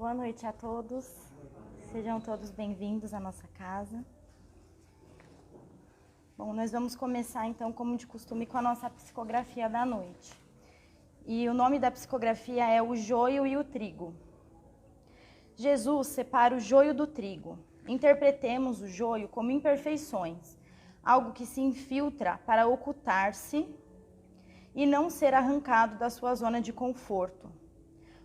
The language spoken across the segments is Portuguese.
Boa noite a todos, sejam todos bem-vindos à nossa casa. Bom, nós vamos começar então, como de costume, com a nossa psicografia da noite. E o nome da psicografia é O Joio e o Trigo. Jesus separa o joio do trigo. Interpretemos o joio como imperfeições, algo que se infiltra para ocultar-se e não ser arrancado da sua zona de conforto.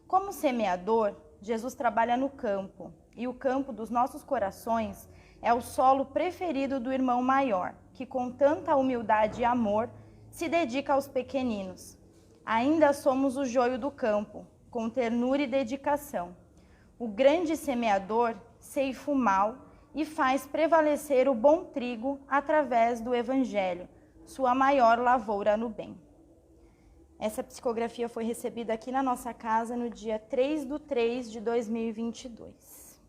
Como semeador, Jesus trabalha no campo, e o campo dos nossos corações é o solo preferido do irmão maior, que com tanta humildade e amor se dedica aos pequeninos. Ainda somos o joio do campo, com ternura e dedicação. O grande semeador ceifa o mal e faz prevalecer o bom trigo através do Evangelho, sua maior lavoura no bem. Essa psicografia foi recebida aqui na nossa casa no dia 3/3/2022.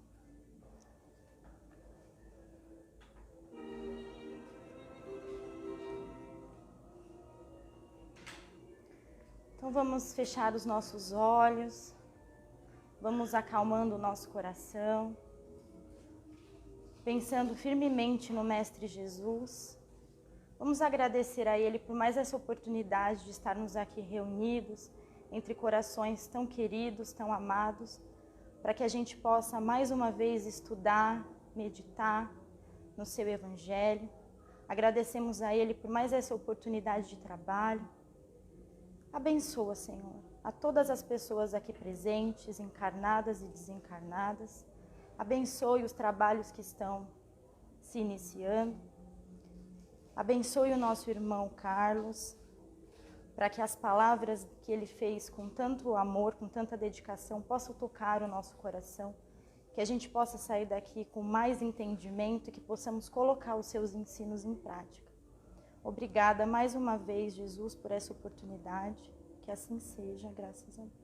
Então vamos fechar os nossos olhos, vamos acalmando o nosso coração, pensando firmemente no Mestre Jesus. Vamos agradecer a Ele por mais essa oportunidade de estarmos aqui reunidos, entre corações tão queridos, tão amados, para que a gente possa mais uma vez estudar, meditar no Seu Evangelho. Agradecemos a Ele por mais essa oportunidade de trabalho. Abençoa, Senhor, a todas as pessoas aqui presentes, encarnadas e desencarnadas. Abençoe os trabalhos que estão se iniciando. Abençoe o nosso irmão Carlos, para que as palavras que ele fez com tanto amor, com tanta dedicação, possam tocar o nosso coração, que a gente possa sair daqui com mais entendimento e que possamos colocar os seus ensinos em prática. Obrigada mais uma vez, Jesus, por essa oportunidade, que assim seja, graças a Deus.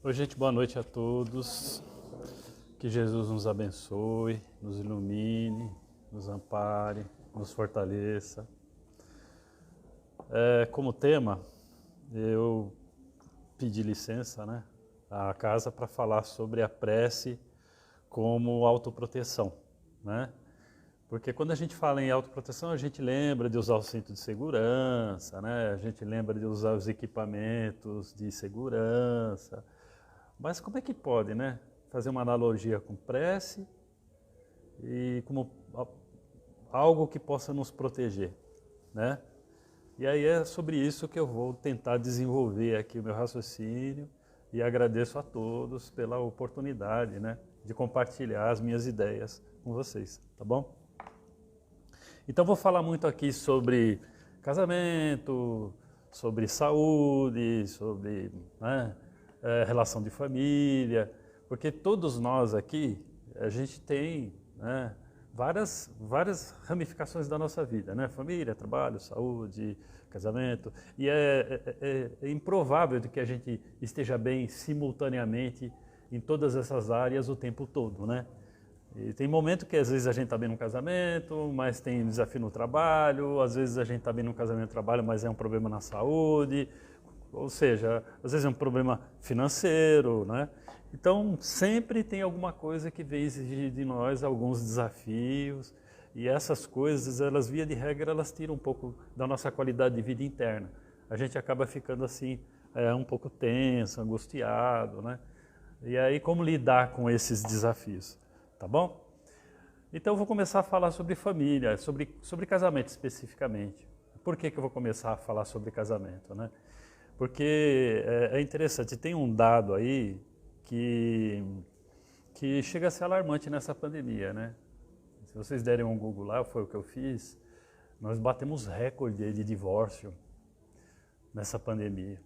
Oi, gente, boa noite a todos. Que Jesus nos abençoe, nos ilumine, nos ampare, nos fortaleça. Como tema, eu pedi licença, à casa para falar sobre a prece como autoproteção, Porque quando a gente fala em autoproteção, a gente lembra de usar o cinto de segurança, A gente lembra de usar os equipamentos de segurança. Mas como é que pode, fazer uma analogia com prece e como algo que possa nos proteger, E aí é sobre isso que eu vou tentar desenvolver aqui o meu raciocínio e agradeço a todos pela oportunidade, de compartilhar as minhas ideias com vocês, tá bom? Então vou falar muito aqui sobre casamento, sobre saúde, sobre relação de família, porque todos nós aqui, a gente tem várias ramificações da nossa vida, família, trabalho, saúde, casamento, e é improvável de que a gente esteja bem simultaneamente em todas essas áreas o tempo todo, E tem momento que às vezes a gente está bem no casamento, mas tem desafio no trabalho, às vezes a gente está bem no casamento e no trabalho, mas é um problema na saúde, ou seja, às vezes é um problema financeiro, Então, sempre tem alguma coisa que vem exigir de nós alguns desafios, e essas coisas, elas via de regra, elas tiram um pouco da nossa qualidade de vida interna. A gente acaba ficando assim, um pouco tenso, angustiado, E aí, como lidar com esses desafios, tá bom? Então, eu vou começar a falar sobre família, sobre casamento especificamente. Por que eu vou começar a falar sobre casamento, Porque é interessante, tem um dado aí que chega a ser alarmante nessa pandemia, Se vocês derem um Google lá, foi o que eu fiz, nós batemos recorde de divórcio nessa pandemia.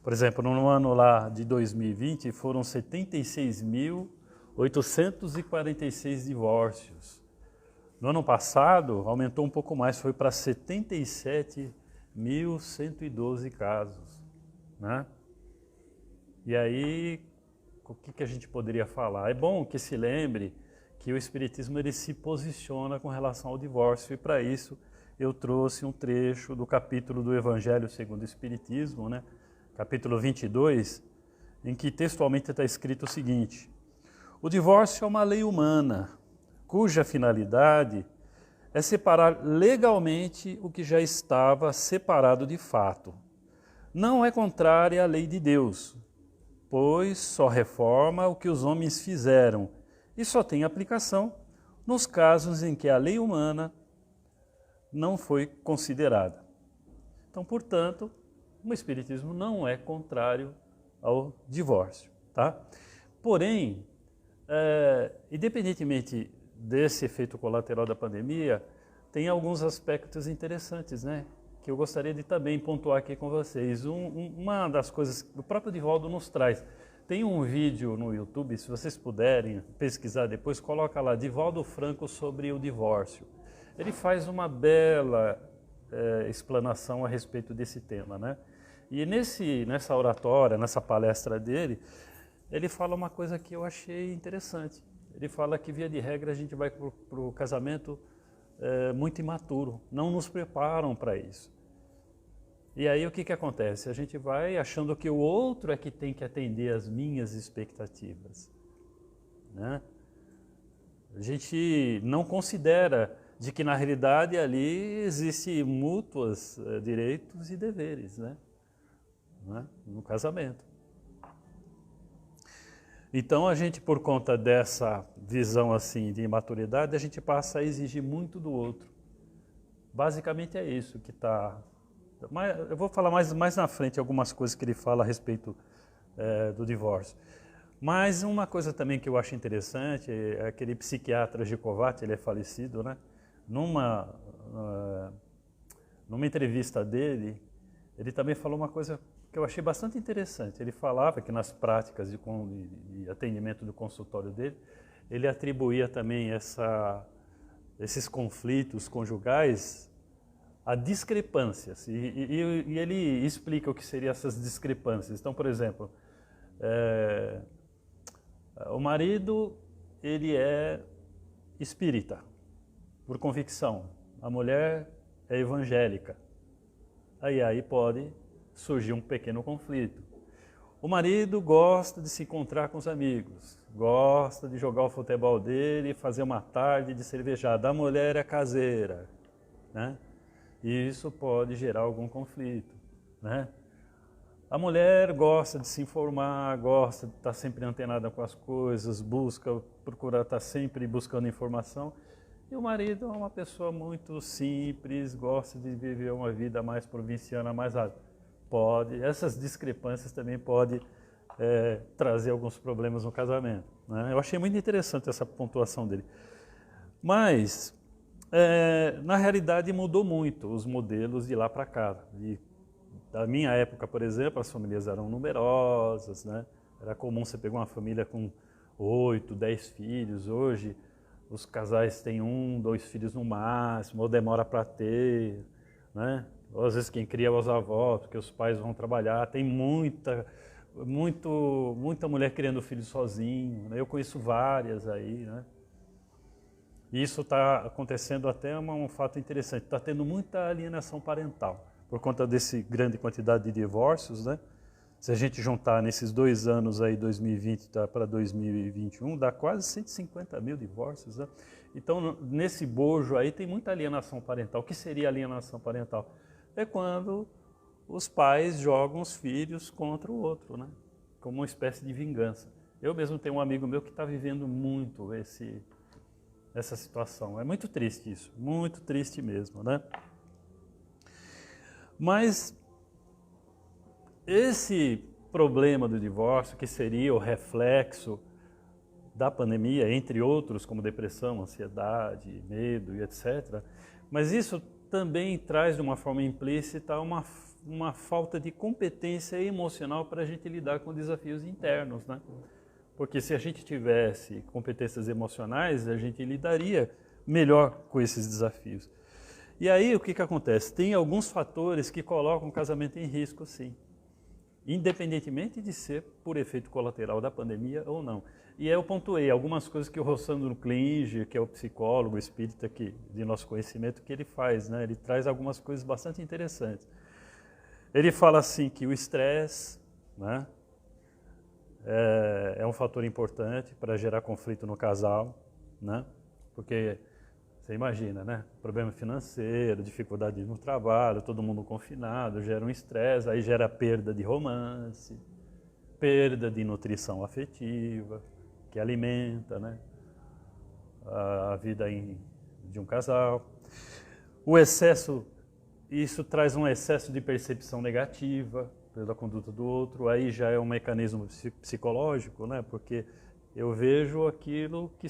Por exemplo, no ano lá de 2020 foram 76.846 divórcios. No ano passado aumentou um pouco mais, foi para 77.112 casos. né? E aí, o que a gente poderia falar? É bom que se lembre que o Espiritismo ele se posiciona com relação ao divórcio, e para isso eu trouxe um trecho do capítulo do Evangelho segundo o Espiritismo, né? Capítulo 22, em que textualmente está escrito o seguinte: o divórcio é uma lei humana, cuja finalidade é separar legalmente o que já estava separado de fato. Não é contrária à lei de Deus, pois só reforma o que os homens fizeram e só tem aplicação nos casos em que a lei humana não foi considerada. Então, portanto, o Espiritismo não é contrário ao divórcio, tá? Porém, independentemente desse efeito colateral da pandemia, tem alguns aspectos interessantes, né? Que eu gostaria de também pontuar aqui com vocês. Uma das coisas que o próprio Divaldo nos traz. Tem um vídeo no YouTube, se vocês puderem pesquisar depois, coloca lá, Divaldo Franco sobre o divórcio. Ele faz uma bela explanação a respeito desse tema, né? E nessa oratória, nessa palestra dele, ele fala uma coisa que eu achei interessante. Ele fala que, via de regra, a gente vai para o casamento muito imaturo, não nos preparam para isso. E aí o que acontece? A gente vai achando que o outro é que tem que atender às minhas expectativas, né? A gente não considera de que, na realidade, ali existem mútuos direitos e deveres, né? No casamento. Então, a gente, por conta dessa visão assim de imaturidade, a gente passa a exigir muito do outro. Basicamente é isso que está... Eu vou falar mais na frente algumas coisas que ele fala a respeito do divórcio. Mas uma coisa também que eu acho interessante é aquele psiquiatra Gicovati, ele é falecido, né? Numa entrevista dele, ele também falou uma coisa que eu achei bastante interessante. Ele falava que nas práticas de atendimento do consultório dele, ele atribuía também esses conflitos conjugais a discrepâncias. E ele explica o que seriam essas discrepâncias. Então, por exemplo, o marido ele é espírita, por convicção. A mulher é evangélica. Aí pode surgiu um pequeno conflito. O marido gosta de se encontrar com os amigos, gosta de jogar o futebol dele e fazer uma tarde de cervejada. A mulher é caseira, né? E isso pode gerar algum conflito, né? A mulher gosta de se informar, gosta de estar sempre antenada com as coisas, procura estar sempre buscando informação. E o marido é uma pessoa muito simples, gosta de viver uma vida mais provinciana, mais essas discrepâncias também podem trazer alguns problemas no casamento, né? Eu achei muito interessante essa pontuação dele. Mas, na realidade, mudou muito os modelos de lá para cá. Da minha época, por exemplo, as famílias eram numerosas, né? Era comum você pegar uma família com 8, 10 filhos. Hoje, os casais têm 1, 2 filhos no máximo, ou demora para ter, né? Ou às vezes quem cria é os avós, porque os pais vão trabalhar. Tem muita mulher criando filho sozinho, né? Eu conheço várias aí, né? E isso está acontecendo até um fato interessante. Está tendo muita alienação parental por conta dessa grande quantidade de divórcios, né? Se a gente juntar nesses 2 anos aí, 2020 para 2021, dá quase 150 mil divórcios, né? Então, nesse bojo aí tem muita alienação parental. O que seria alienação parental? É quando os pais jogam os filhos contra o outro, né? Como uma espécie de vingança. Eu mesmo tenho um amigo meu que está vivendo muito essa situação. É muito triste isso, muito triste mesmo, né? Mas esse problema do divórcio, que seria o reflexo da pandemia, entre outros, como depressão, ansiedade, medo e etc., mas isso também traz de uma forma implícita uma falta de competência emocional para a gente lidar com desafios internos, né? Porque se a gente tivesse competências emocionais, a gente lidaria melhor com esses desafios. E aí o que acontece? Tem alguns fatores que colocam o casamento em risco, sim. independentemente de ser por efeito colateral da pandemia ou não. E aí eu pontuei algumas coisas que o Rossandro Klinger, que é o psicólogo espírita de nosso conhecimento, que ele faz, né? Ele traz algumas coisas bastante interessantes. Ele fala assim que o estresse, né, é um fator importante para gerar conflito no casal, né? Porque você imagina, né? Problema financeiro, dificuldade no trabalho, todo mundo confinado, gera um estresse, aí gera perda de romance, perda de nutrição afetiva, que alimenta, né, a vida de um casal. O excesso, isso traz um excesso de percepção negativa pela conduta do outro, aí já é um mecanismo psicológico, né, porque eu vejo aquilo que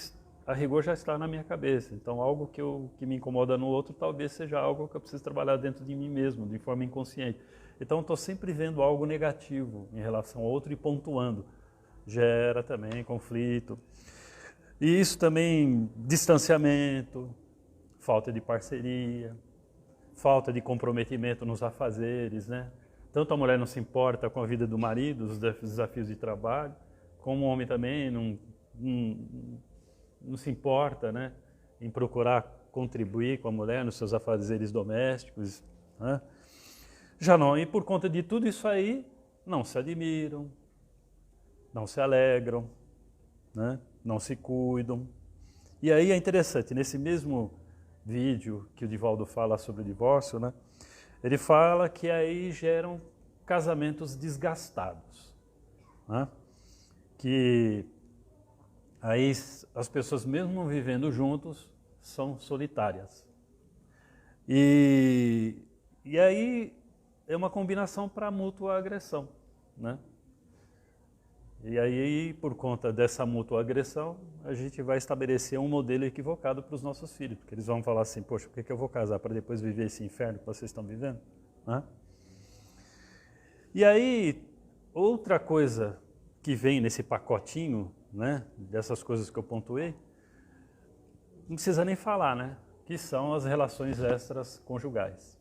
a rigor já está na minha cabeça, então algo que me incomoda no outro talvez seja algo que eu preciso trabalhar dentro de mim mesmo, de forma inconsciente. Então estou sempre vendo algo negativo em relação ao outro e pontuando. Gera também conflito. E isso também, distanciamento, falta de parceria, falta de comprometimento nos afazeres, né? Tanto a mulher não se importa com a vida do marido, os desafios de trabalho, como o homem também não se importa, né, em procurar contribuir com a mulher nos seus afazeres domésticos, né? Já não, e por conta de tudo isso aí, não se admiram, não se alegram, né? Não se cuidam. E aí é interessante, nesse mesmo vídeo que o Divaldo fala sobre o divórcio, né? Ele fala que aí geram casamentos desgastados, né? Que aí as pessoas mesmo vivendo juntos são solitárias. E aí é uma combinação para mútua agressão, né? E aí, por conta dessa mútua agressão, a gente vai estabelecer um modelo equivocado para os nossos filhos, porque eles vão falar assim, poxa, por que eu vou casar para depois viver esse inferno que vocês estão vivendo? Né? E aí, outra coisa que vem nesse pacotinho, né, dessas coisas que eu pontuei, não precisa nem falar, né, que são as relações extras conjugais,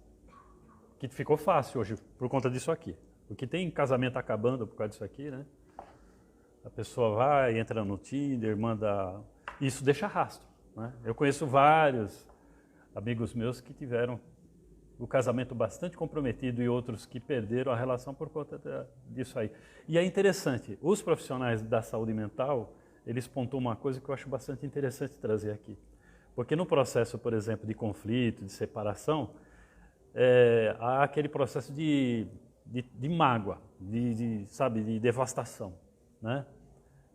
que ficou fácil hoje por conta disso aqui. O que tem casamento acabando por causa disso aqui, né? A pessoa vai, entra no Tinder, manda... Isso deixa rastro, né? Eu conheço vários amigos meus que tiveram o casamento bastante comprometido e outros que perderam a relação por conta disso aí. E é interessante, os profissionais da saúde mental, eles pontuam uma coisa que eu acho bastante interessante trazer aqui. Porque no processo, por exemplo, de conflito, de separação, há aquele processo de mágoa, sabe, de devastação, né?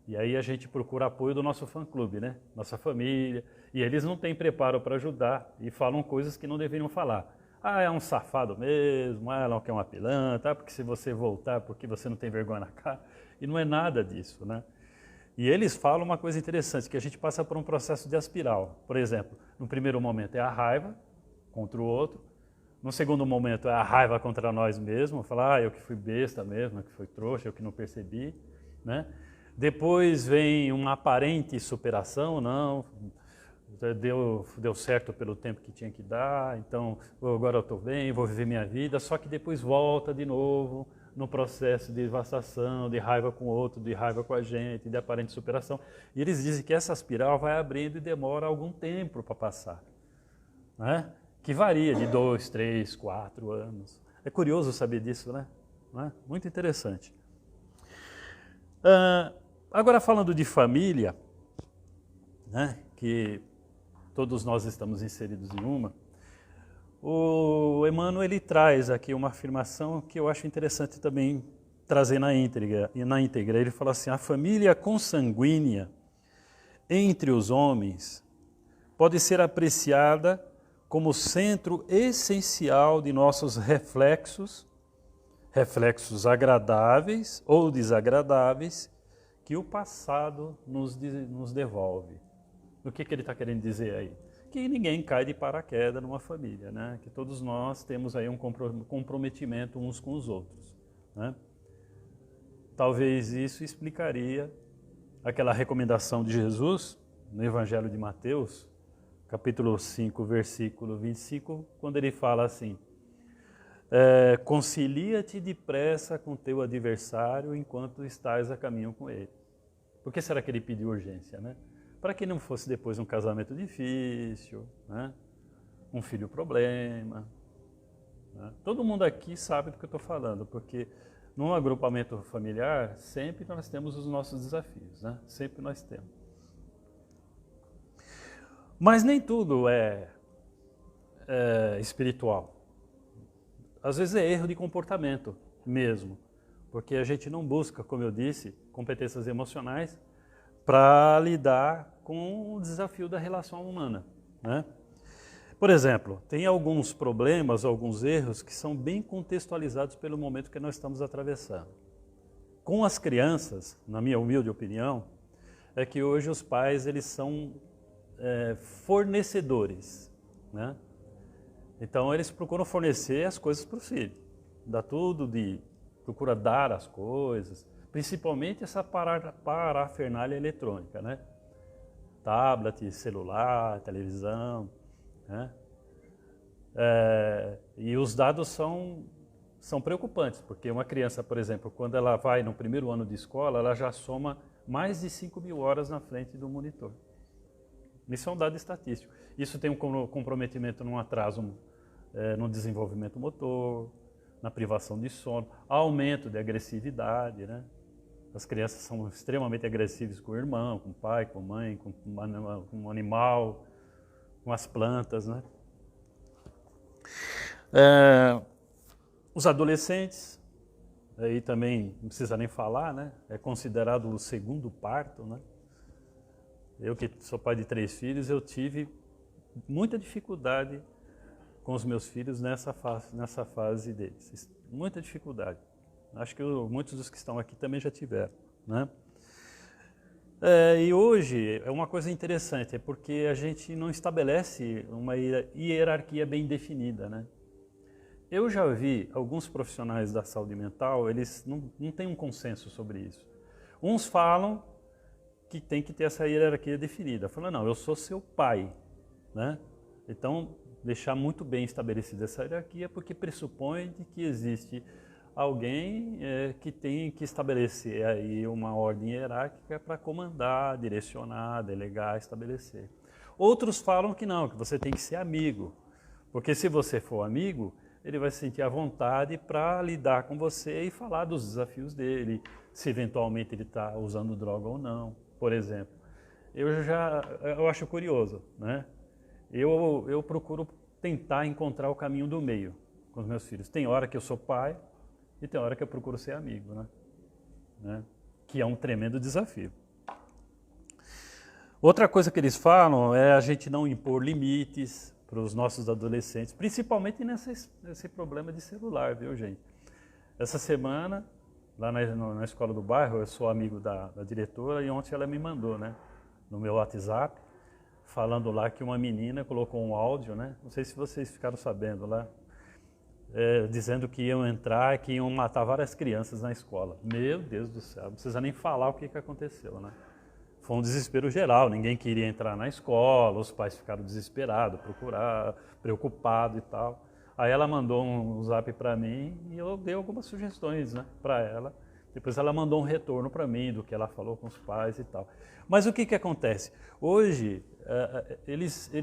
E aí a gente procura apoio do nosso fã-clube, né? Nossa família, e eles não têm preparo para ajudar e falam coisas que não deveriam falar. Ah, é um safado mesmo, ah, ela quer uma pilantra, porque se você voltar, porque você não tem vergonha na cara. E não é nada disso, né? E eles falam uma coisa interessante, que a gente passa por um processo de espiral. Por exemplo, no primeiro momento é a raiva contra o outro, no segundo momento é a raiva contra nós mesmos, falar, eu que fui besta mesmo, eu que fui trouxa, eu que não percebi, né? Depois vem uma aparente superação, não, deu certo pelo tempo que tinha que dar, então agora eu estou bem, vou viver minha vida, só que depois volta de novo no processo de devastação, de raiva com o outro, de raiva com a gente, de aparente superação. E eles dizem que essa espiral vai abrindo e demora algum tempo para passar, né? Que varia de 2, 3, 4 anos. É curioso saber disso, né? Muito interessante. Agora falando de família, né, que todos nós estamos inseridos em uma, o Emmanuel ele traz aqui uma afirmação que eu acho interessante também trazer na íntegra. Ele fala assim, a família consanguínea entre os homens pode ser apreciada como centro essencial de nossos reflexos agradáveis ou desagradáveis, que o passado nos devolve. O que ele está querendo dizer aí? Que ninguém cai de paraquedas numa família, né? Que todos nós temos aí um comprometimento uns com os outros, né? Talvez isso explicaria aquela recomendação de Jesus no Evangelho de Mateus, capítulo 5, versículo 25, quando ele fala assim, Concilia-te depressa com teu adversário enquanto estás a caminho com ele. Por que será que ele pediu urgência, né? Para que não fosse depois um casamento difícil, né? Um filho problema. Né? Todo mundo aqui sabe do que eu estou falando, porque num agrupamento familiar sempre nós temos os nossos desafios, né? Sempre nós temos. Mas nem tudo é espiritual. Às vezes é erro de comportamento mesmo, porque a gente não busca, como eu disse, competências emocionais para lidar com o desafio da relação humana, né? Por exemplo, tem alguns problemas, alguns erros que são bem contextualizados pelo momento que nós estamos atravessando. Com as crianças, na minha humilde opinião, é que hoje os pais eles são fornecedores, né? Então eles procuram fornecer as coisas para o filho, procura dar as coisas, principalmente essa parafernália eletrônica, né? Tablet, celular, televisão, né? E os dados são preocupantes, porque uma criança, por exemplo, quando ela vai no primeiro ano de escola, ela já soma mais de 5.000 horas na frente do monitor. Isso é um dado estatístico. Isso tem um comprometimento num atraso no desenvolvimento motor, na privação de sono, aumento de agressividade, né? As crianças são extremamente agressivas com o irmão, com o pai, com a mãe, com o animal, com as plantas, né? Os adolescentes, aí também não precisa nem falar, né? É considerado o segundo parto, né? Eu que sou pai de 3 filhos, eu tive muita dificuldade com os meus filhos nessa fase deles. Muita dificuldade. Acho que muitos dos que estão aqui também já tiveram, né? E hoje é uma coisa interessante, é porque a gente não estabelece uma hierarquia bem definida, né? Eu já vi alguns profissionais da saúde mental, eles não têm um consenso sobre isso. Uns falam que tem que ter essa hierarquia definida. Falam, não, eu sou seu pai, né? Então, deixar muito bem estabelecida essa hierarquia, porque pressupõe de que existe alguém que tem que estabelecer aí uma ordem hierárquica para comandar, direcionar, delegar, estabelecer. Outros falam que não, que você tem que ser amigo, porque se você for amigo, ele vai se sentir à vontade para lidar com você e falar dos desafios dele, se eventualmente ele está usando droga ou não, por exemplo. Eu acho curioso, né? Eu procuro tentar encontrar o caminho do meio com os meus filhos. Tem hora que eu sou pai e tem hora que eu procuro ser amigo, né? Que é um tremendo desafio. Outra coisa que eles falam é a gente não impor limites para os nossos adolescentes, principalmente nesse problema de celular, viu, gente? Essa semana, lá na escola do bairro, eu sou amigo da diretora e ontem ela me mandou, né, no meu WhatsApp, falando lá que uma menina colocou um áudio, né? Não sei se vocês ficaram sabendo lá, dizendo que iam entrar, que iam matar várias crianças na escola. Meu Deus do céu, não precisa nem falar o que aconteceu, né? Foi um desespero geral, ninguém queria entrar na escola, os pais ficaram desesperados, preocupados e tal. Aí ela mandou um zap para mim e eu dei algumas sugestões, né, para ela. Depois ela mandou um retorno para mim do que ela falou com os pais e tal. Mas o que acontece? Hoje, eles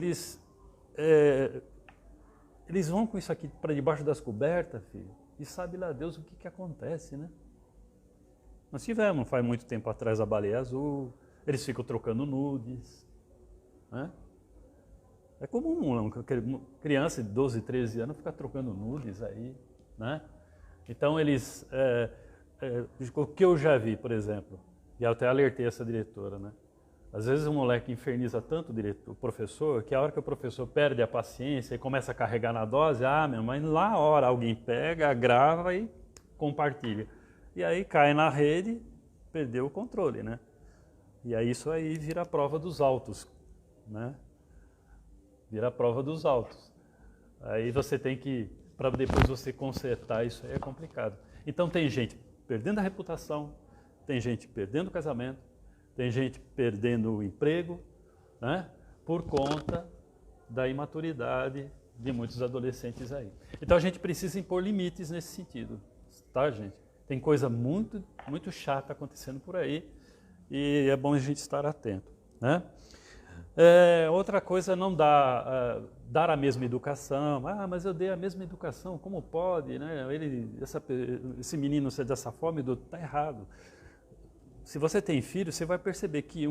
vão com isso aqui para debaixo das cobertas, filho, e sabe lá Deus o que acontece, né? Nós tivemos, não faz muito tempo atrás, a baleia azul, eles ficam trocando nudes, né? É comum uma criança de 12, 13 anos ficar trocando nudes aí, né? Então eles, o que eu já vi, por exemplo, e eu até alertei essa diretora, né? Às vezes o moleque inferniza tanto o professor, que a hora que o professor perde a paciência e começa a carregar na dose, minha mãe, lá a hora alguém pega, grava e compartilha. E aí cai na rede, perdeu o controle, né? E aí isso aí vira a prova dos autos, né? Vira a prova dos autos. Aí você tem que, para depois você consertar isso aí é complicado. Então tem gente perdendo a reputação, tem gente perdendo o casamento, tem gente perdendo o emprego, né? Por conta da imaturidade de muitos adolescentes aí. Então a gente precisa impor limites nesse sentido, tá, gente? Tem coisa muito, muito chata acontecendo por aí e é bom a gente estar atento, né? Outra coisa, não dar a mesma educação. Ah, mas eu dei a mesma educação, como pode, né? Esse menino ser dessa forma, está errado. Se você tem filho, você vai perceber que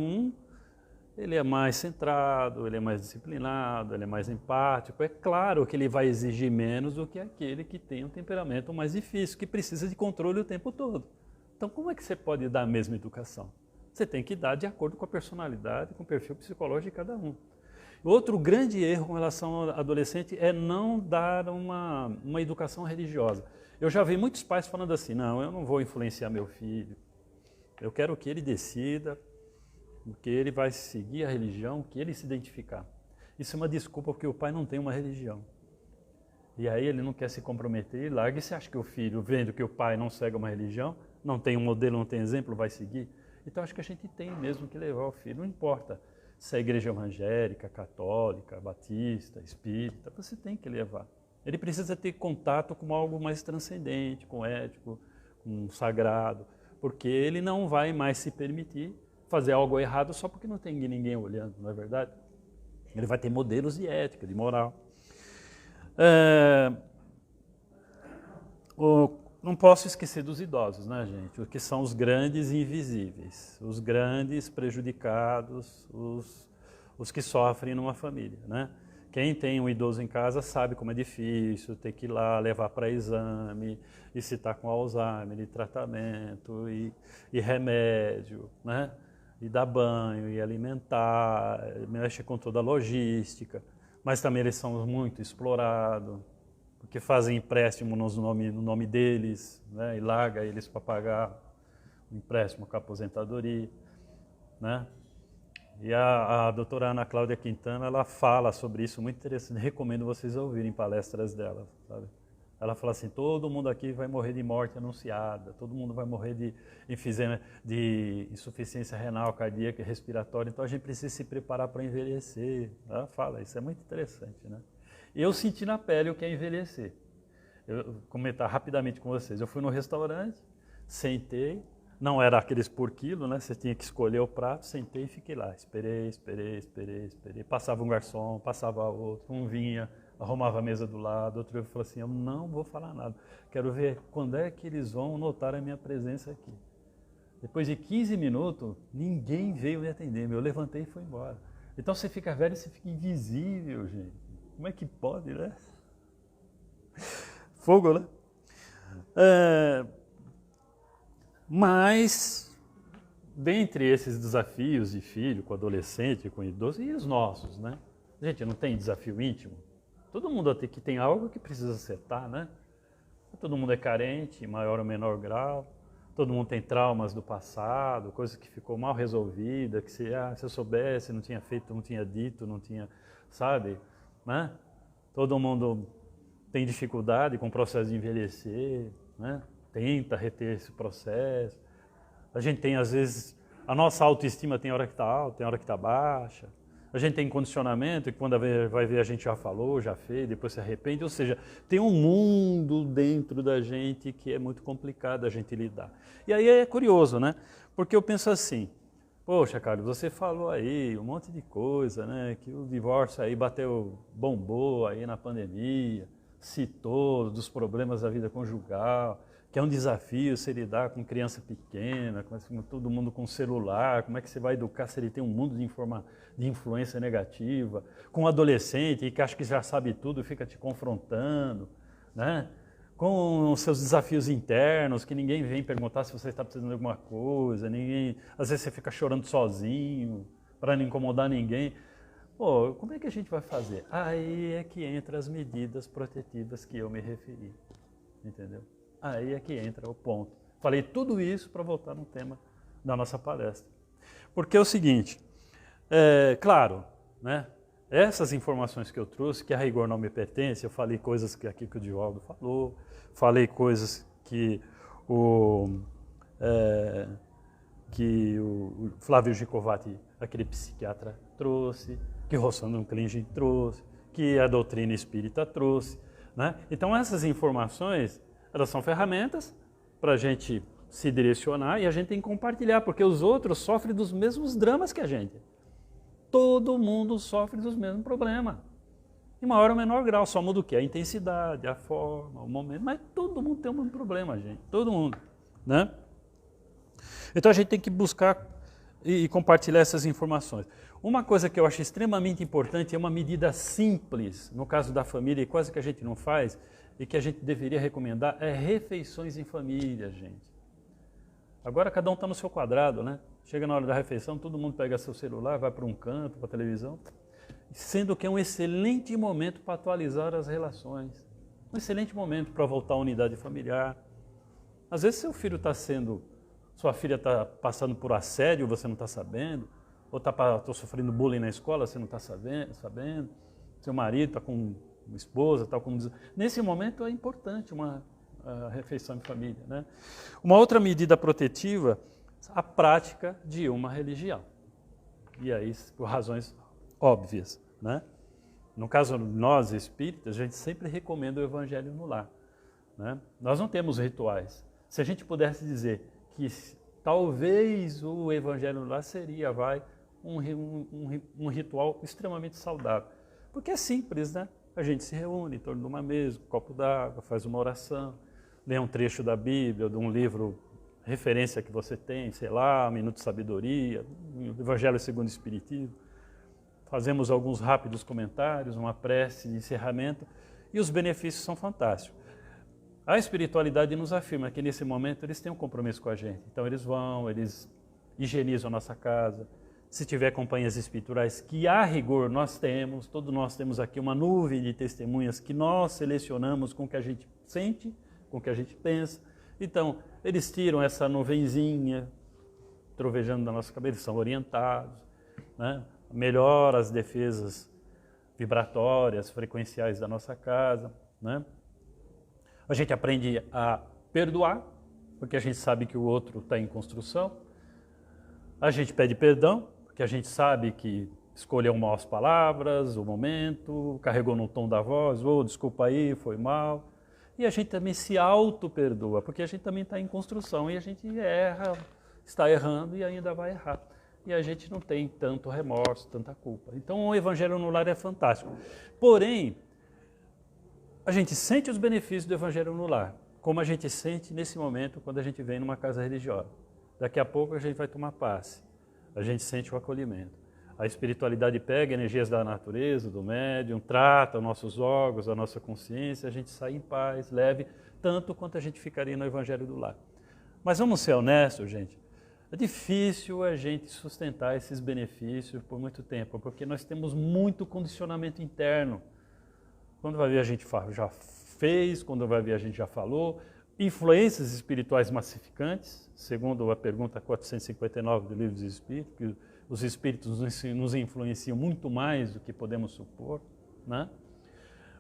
ele é mais centrado, ele é mais disciplinado, ele é mais empático. É claro que ele vai exigir menos do que aquele que tem um temperamento mais difícil, que precisa de controle o tempo todo. Então, como é que você pode dar a mesma educação? Você tem que dar de acordo com a personalidade, com o perfil psicológico de cada um. Outro grande erro com relação ao adolescente é não dar uma educação religiosa. Eu já vi muitos pais falando assim, não, eu não vou influenciar meu filho, eu quero que ele decida, porque ele vai seguir a religião que ele se identificar. Isso é uma desculpa porque o pai não tem uma religião. E aí ele não quer se comprometer e larga. E você acha que o filho, vendo que o pai não segue uma religião, não tem um modelo, não tem exemplo, vai seguir? Então acho que a gente tem mesmo que levar o filho, não importa se é igreja evangélica, católica, batista, espírita, você tem que levar. Ele precisa ter contato com algo mais transcendente, com ético, com sagrado, porque ele não vai mais se permitir fazer algo errado só porque não tem ninguém olhando, não é verdade? Ele vai ter modelos de ética, de moral. Não posso esquecer dos idosos, né, gente? O que são os grandes invisíveis, os grandes prejudicados, os que sofrem numa família, né? Quem tem um idoso em casa sabe como é difícil ter que ir lá levar para exame, e se está com Alzheimer, e tratamento, e remédio, né? E dar banho, e alimentar, mexe com toda a logística. Mas também eles são muito explorados, porque fazem empréstimo no nome deles, né, e larga eles para pagar o empréstimo com a aposentadoria, né? E a doutora Ana Cláudia Quintana, ela fala sobre isso, muito interessante, recomendo vocês ouvirem palestras dela, sabe? Ela fala assim, todo mundo aqui vai morrer de morte anunciada, todo mundo vai morrer de enfisema, de insuficiência renal, cardíaca e respiratória, então a gente precisa se preparar para envelhecer. Ela fala, isso é muito interessante, né? Eu senti na pele o que é envelhecer. Eu vou comentar rapidamente com vocês. Eu fui no restaurante, sentei, não era aqueles por quilo, né? Você tinha que escolher o prato, sentei e fiquei lá. Esperei. Passava um garçom, passava outro, um vinha, arrumava a mesa do lado, outro falou assim, eu não vou falar nada. Quero ver quando é que eles vão notar a minha presença aqui. Depois de 15 minutos, ninguém veio me atender. Eu levantei e fui embora. Então você fica velho e você fica invisível, gente. Como é que pode, né? Fogo, né? Mas, dentre esses desafios de filho, com adolescente, com idoso, e os nossos, né? Gente, não tem desafio íntimo? Todo mundo até que tem algo que precisa acertar, né? Todo mundo é carente, em maior ou menor grau. Todo mundo tem traumas do passado, coisa que ficou mal resolvida, que se eu soubesse, não tinha feito, não tinha dito, não tinha, sabe? Né? Todo mundo tem dificuldade com o processo de envelhecer, né? Tenta reter esse processo. A gente tem, às vezes, a nossa autoestima tem hora que está alta, tem hora que está baixa. A gente tem condicionamento, que quando vai ver a gente já falou, já fez, depois se arrepende. Ou seja, tem um mundo dentro da gente que é muito complicado a gente lidar. E aí é curioso, né? Porque eu penso assim, poxa, Carlos, você falou aí um monte de coisa, né? Que o divórcio aí bombou aí na pandemia, citou dos problemas da vida conjugal, que é um desafio se lidar com criança pequena, com todo mundo com celular, como é que você vai educar se ele tem um mundo de influência negativa, com um adolescente que acha que já sabe tudo e fica te confrontando, né? Com os seus desafios internos, que ninguém vem perguntar se você está precisando de alguma coisa, às vezes você fica chorando sozinho, para não incomodar ninguém. Pô, como é que a gente vai fazer? Aí é que entra as medidas protetivas que eu me referi, entendeu? Aí é que entra o ponto. Falei tudo isso para voltar no tema da nossa palestra. Porque é o seguinte, claro, né? Essas informações que eu trouxe, que a rigor não me pertence, eu falei coisas que aqui que o Divaldo falou, falei coisas que o Flávio Gicovati, aquele psiquiatra, trouxe, que o Rossandro Klingen trouxe, que a doutrina espírita trouxe, né? Então essas informações, elas são ferramentas para a gente se direcionar e a gente tem que compartilhar, porque os outros sofrem dos mesmos dramas que a gente. Todo mundo sofre dos mesmos problemas. Em maior ou menor grau, só muda o quê? A intensidade, a forma, o momento, mas todo mundo tem um problema, gente. Todo mundo, né? Então a gente tem que buscar e compartilhar essas informações. Uma coisa que eu acho extremamente importante é uma medida simples, no caso da família, e quase que a gente não faz, e que a gente deveria recomendar, é refeições em família, gente. Agora cada um está no seu quadrado, né? Chega na hora da refeição, todo mundo pega seu celular, vai para um canto, para a televisão, sendo que é um excelente momento para atualizar as relações. Um excelente momento para voltar à unidade familiar. Às vezes sua filha está passando por assédio, você não está sabendo, ou está sofrendo bullying na escola, você não está sabendo, seu marido está com uma esposa, está com... Nesse momento é importante uma refeição em família, né? Uma outra medida protetiva, a prática de uma religião. E aí, por razões óbvias, né? No caso, nós espíritas, a gente sempre recomenda o Evangelho no lar, né? Nós não temos rituais. Se a gente pudesse dizer que talvez o Evangelho no lar seria, um ritual extremamente saudável. Porque é simples, né? A gente se reúne em torno de uma mesa, um copo d'água, faz uma oração, lê um trecho da Bíblia, de um livro, referência que você tem, sei lá, um Minuto de Sabedoria, Evangelho segundo o Espiritismo. Fazemos alguns rápidos comentários, uma prece de encerramento, e os benefícios são fantásticos. A espiritualidade nos afirma que nesse momento eles têm um compromisso com a gente. Então eles higienizam a nossa casa. Se tiver companhias espirituais, que a rigor todos nós temos aqui uma nuvem de testemunhas que nós selecionamos com o que a gente sente, com o que a gente pensa. Então, eles tiram essa nuvenzinha trovejando da nossa cabeça, são orientados, né? Melhora as defesas vibratórias, frequenciais da nossa casa, né? A gente aprende a perdoar, porque a gente sabe que o outro está em construção. A gente pede perdão, porque a gente sabe que escolheu mal as palavras, o momento, carregou no tom da voz, desculpa aí, foi mal. E a gente também se auto-perdoa, porque a gente também está em construção e a gente erra, está errando e ainda vai errar. E a gente não tem tanto remorso, tanta culpa. Então o Evangelho no lar é fantástico. Porém, a gente sente os benefícios do Evangelho no lar, como a gente sente nesse momento quando a gente vem numa casa religiosa. Daqui a pouco a gente vai tomar passe, a gente sente o acolhimento. A espiritualidade pega energias da natureza, do médium, trata os nossos órgãos, a nossa consciência, a gente sai em paz, leve, tanto quanto a gente ficaria no Evangelho do lar. Mas vamos ser honestos, gente, é difícil a gente sustentar esses benefícios por muito tempo, porque nós temos muito condicionamento interno. Quando vai ver a gente já fez, quando vai ver a gente já falou. Influências espirituais massificantes, segundo a pergunta 459 do Livro dos Espíritos, que os espíritos nos influenciam muito mais do que podemos supor, né?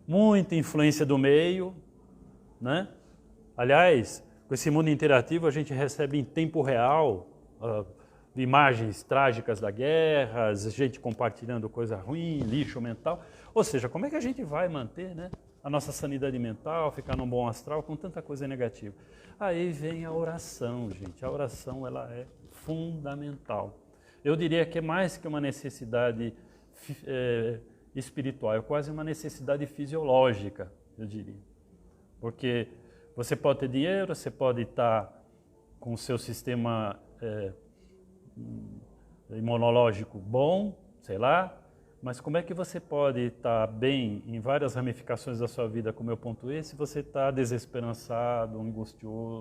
Muita influência do meio, né? Aliás, com esse mundo interativo a gente recebe em tempo real imagens trágicas da guerra, gente compartilhando coisa ruim, lixo mental. Ou seja, como é que a gente vai manter, né, a nossa sanidade mental, ficar num bom astral com tanta coisa negativa? Aí vem a oração, gente. A oração, ela é fundamental. Eu diria que é mais que uma necessidade espiritual, é quase uma necessidade fisiológica, eu diria. Porque você pode ter dinheiro, você pode estar com o seu sistema imunológico bom, sei lá, mas como é que você pode estar bem em várias ramificações da sua vida, como eu pontuei, se você está desesperançado,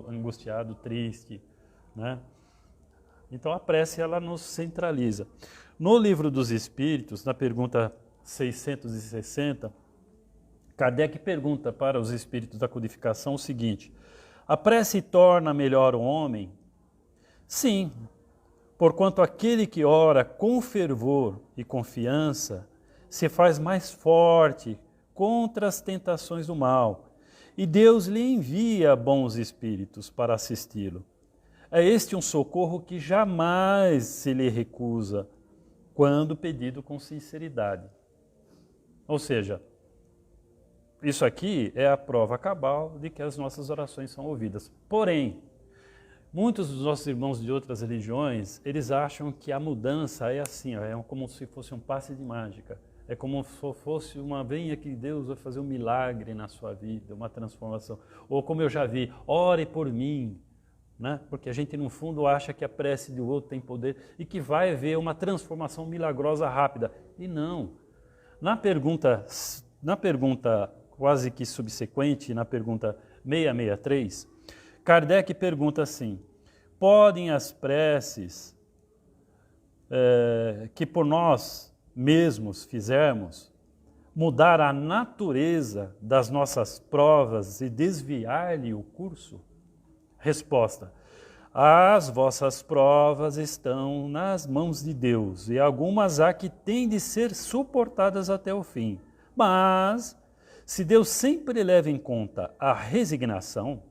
angustiado, triste, né? Então a prece, ela nos centraliza. No Livro dos Espíritos, na pergunta 660, Kardec pergunta para os espíritos da codificação o seguinte: a prece torna melhor o homem? Sim, porquanto aquele que ora com fervor e confiança se faz mais forte contra as tentações do mal, e Deus lhe envia bons espíritos para assisti-lo. É este um socorro que jamais se lhe recusa, quando pedido com sinceridade. Ou seja, isso aqui é a prova cabal de que as nossas orações são ouvidas. Porém, muitos dos nossos irmãos de outras religiões, eles acham que a mudança é assim, ó, é como se fosse um passe de mágica. É como se fosse venha que Deus vai fazer um milagre na sua vida, uma transformação. Ou como eu já vi, ore por mim, né? Porque a gente no fundo acha que a prece do outro tem poder e que vai haver uma transformação milagrosa rápida. E não. Na pergunta quase que subsequente, na pergunta 663, Kardec pergunta assim: podem as preces que por nós mesmos fizermos mudar a natureza das nossas provas e desviar-lhe o curso? Resposta: as vossas provas estão nas mãos de Deus e algumas há que têm de ser suportadas até o fim. Mas, se Deus sempre leva em conta a resignação,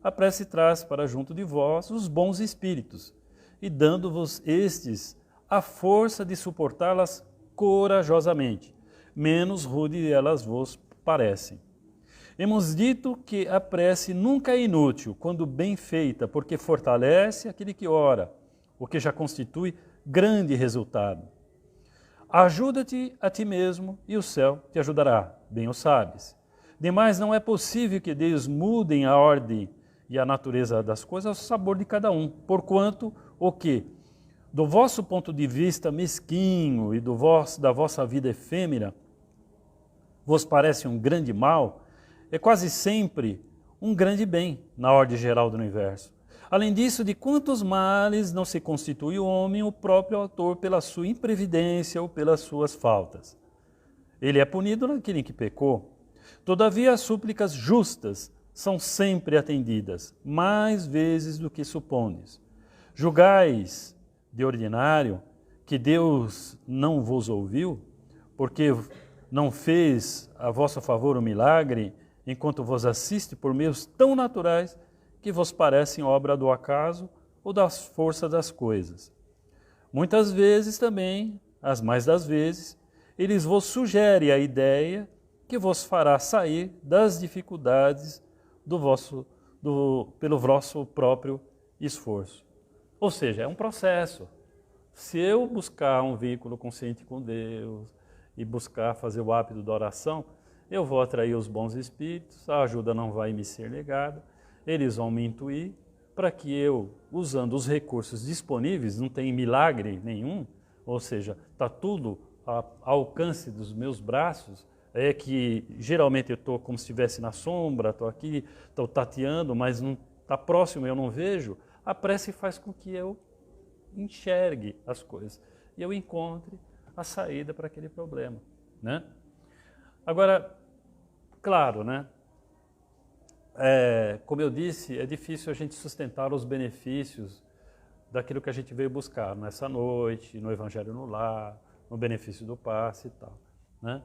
a prece traz para junto de vós os bons espíritos, e dando-vos estes a força de suportá-las corajosamente, menos rude elas vos parecem. Hemos dito que a prece nunca é inútil quando bem feita, porque fortalece aquele que ora, o que já constitui grande resultado. Ajuda-te a ti mesmo e o céu te ajudará, bem o sabes. Demais, não é possível que Deus mudem a ordem e a natureza das coisas ao sabor de cada um, porquanto o que, do vosso ponto de vista mesquinho e da vossa vida efêmera, vos parece um grande mal, é quase sempre um grande bem na ordem geral do universo. Além disso, de quantos males não se constitui o homem o próprio autor pela sua imprevidência ou pelas suas faltas? Ele é punido naquele em que pecou. Todavia, as súplicas justas são sempre atendidas, mais vezes do que supones. Julgais, de ordinário, que Deus não vos ouviu, porque não fez a vosso favor um milagre, enquanto vos assiste por meios tão naturais que vos parecem obra do acaso ou das forças das coisas. Muitas vezes também, as mais das vezes, eles vos sugerem a ideia que vos fará sair das dificuldades pelo vosso próprio esforço. Ou seja, é um processo. Se eu buscar um vínculo consciente com Deus e buscar fazer o hábito da oração, eu vou atrair os bons espíritos, a ajuda não vai me ser negada, eles vão me intuir para que eu, usando os recursos disponíveis, não tem milagre nenhum, ou seja, está tudo ao alcance dos meus braços, é que geralmente eu estou como se estivesse na sombra, estou aqui, estou tateando, mas não está próximo, eu não vejo. A prece faz com que eu enxergue as coisas e eu encontre a saída para aquele problema, né? Agora, claro, né? Como eu disse, é difícil a gente sustentar os benefícios daquilo que a gente veio buscar nessa noite, no Evangelho no Lar, no benefício do passe e tal, né?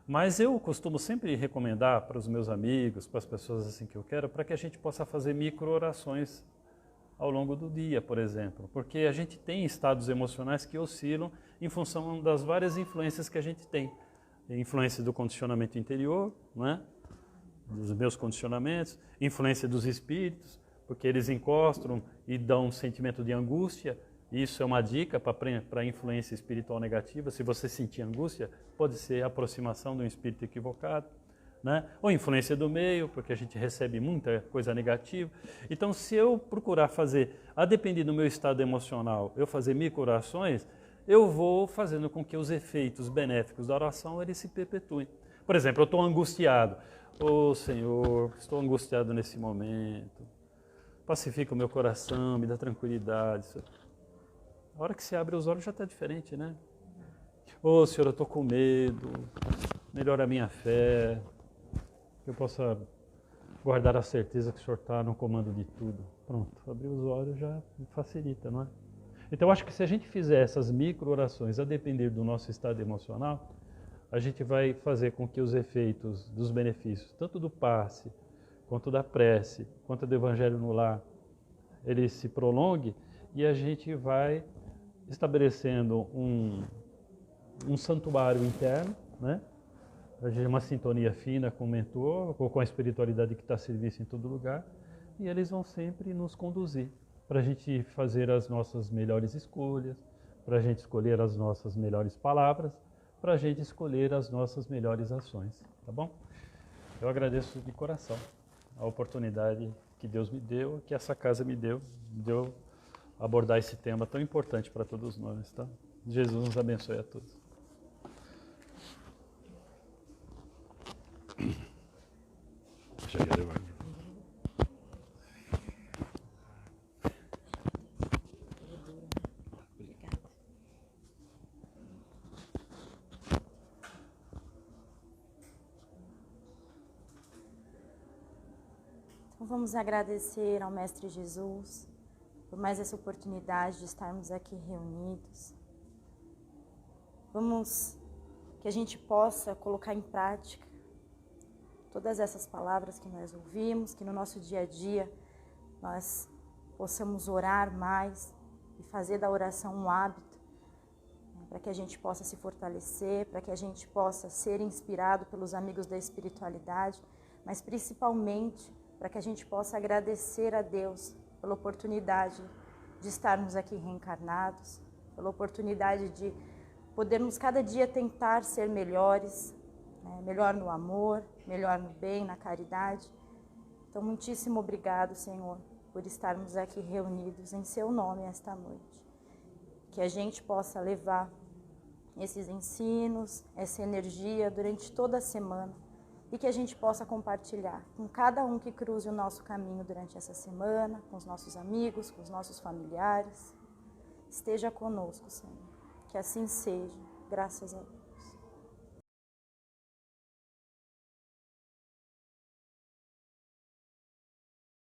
Mas eu costumo sempre recomendar para os meus amigos, para as pessoas assim que eu quero, para que a gente possa fazer micro-orações ao longo do dia, por exemplo, porque a gente tem estados emocionais que oscilam em função das várias influências que a gente tem. Influência do condicionamento interior, né? Dos meus condicionamentos, influência dos espíritos, porque eles encostam e dão um sentimento de angústia. Isso é uma dica para a influência espiritual negativa. Se você sentir angústia, pode ser a aproximação de um espírito equivocado, né? Ou influência do meio, porque a gente recebe muita coisa negativa. Então, se eu procurar fazer, a depender do meu estado emocional, eu fazer micro-orações, eu vou fazendo com que os efeitos benéficos da oração eles se perpetuem. Por exemplo, eu estou angustiado. Ô Senhor, estou angustiado nesse momento. Pacifica o meu coração, me dá tranquilidade. A hora que você abre os olhos já está diferente, né? Ô Senhor, eu estou com medo. Melhora a minha fé. Que eu possa guardar a certeza que o Senhor está no comando de tudo. Pronto, abrir os olhos já facilita, não é? Então, eu acho que se a gente fizer essas micro-orações a depender do nosso estado emocional, a gente vai fazer com que os efeitos dos benefícios, tanto do passe, quanto da prece, quanto do Evangelho no Lar, ele se prolongue e a gente vai estabelecendo um santuário interno, né? A gente tem uma sintonia fina com o mentor ou com a espiritualidade que está a serviço em todo lugar. E eles vão sempre nos conduzir para a gente fazer as nossas melhores escolhas, para a gente escolher as nossas melhores palavras, para a gente escolher as nossas melhores ações, tá bom? Eu agradeço de coração a oportunidade que Deus me deu, que essa casa me deu abordar esse tema tão importante para todos nós, tá? Jesus nos abençoe a todos. Então vamos agradecer ao Mestre Jesus por mais essa oportunidade de estarmos aqui reunidos. Vamos que a gente possa colocar em prática todas essas palavras que nós ouvimos, que no nosso dia a dia nós possamos orar mais e fazer da oração um hábito, né, para que a gente possa se fortalecer, para que a gente possa ser inspirado pelos amigos da espiritualidade, mas principalmente para que a gente possa agradecer a Deus pela oportunidade de estarmos aqui reencarnados, pela oportunidade de podermos cada dia tentar ser melhores, né? Melhor no amor, melhor no bem, na caridade. Então, muitíssimo obrigado, Senhor, por estarmos aqui reunidos em Seu nome esta noite. Que a gente possa levar esses ensinos, essa energia durante toda a semana, e que a gente possa compartilhar com cada um que cruze o nosso caminho durante essa semana, com os nossos amigos, com os nossos familiares. Esteja conosco, Senhor. Que assim seja, graças a Deus.